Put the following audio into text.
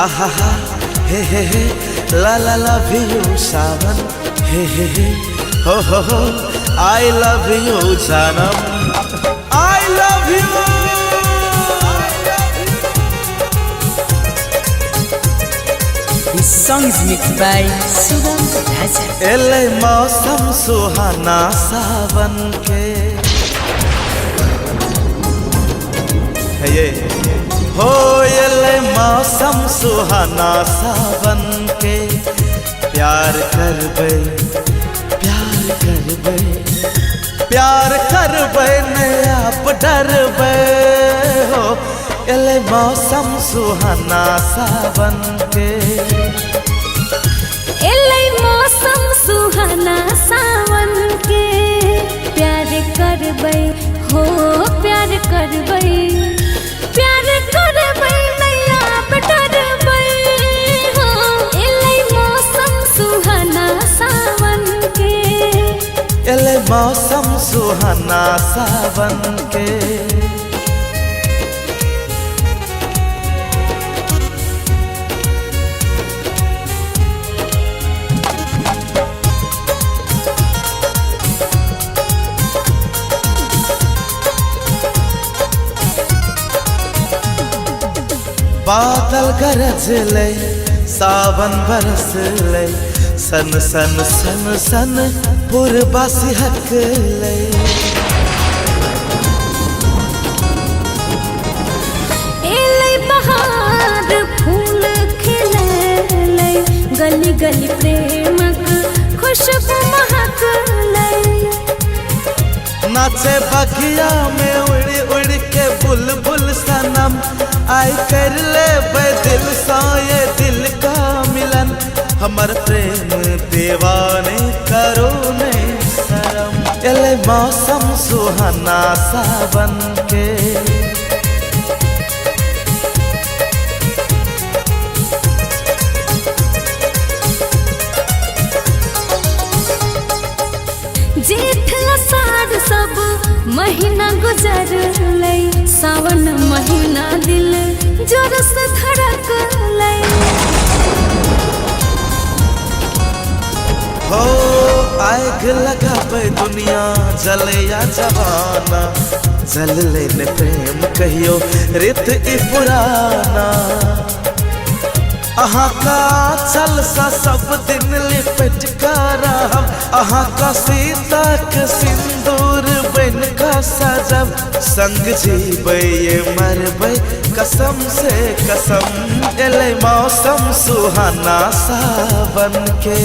आहा हे ला ला लव यू सावन हे हो आई लव यू जानम I love you. This song is mixed by Sugam Raja. एले मौसम सुहाना सावन के ये हो एले मौसम सुहाना सावन के प्यार करबे प्यार करबे नया डरबे हो एले मौसम सुहाना सावन के एले मौसम सुहाना सावन के प्यार करबै हो प्यार करबै नैया डरबै हो एले मौसम सुहाना सावन के एले मौसम सुहाना सावन के। बादल गरज ले सावन बरस ले सन सन सन सन पूर्वा सिहक ले एले बहार फूल खिले गली गली प्रेमक खुशबू महक ले नाचे बगिया में उड़ उड़ के बुलबुल सनम आई कर ले दिल सा ये दिल का मिलन हमर प्रेम दीवाने करो ने शरम एले मौसम सुहाना सावन के जेठ आषाढ़ सब महीना गुजर ले सावन महीना दिल जोर से धड़क ले हो आग लगा पे दुनिया जले या जवाना जल लेने प्रेम कहियो रित ई पुराना अहाँ का चल सा सब दिन लिपट कर अहाँ का सीता के सिंदूर बन का सजब संग जीबै ये मरबै कसम से कसम एले मौसम सुहाना सावन के।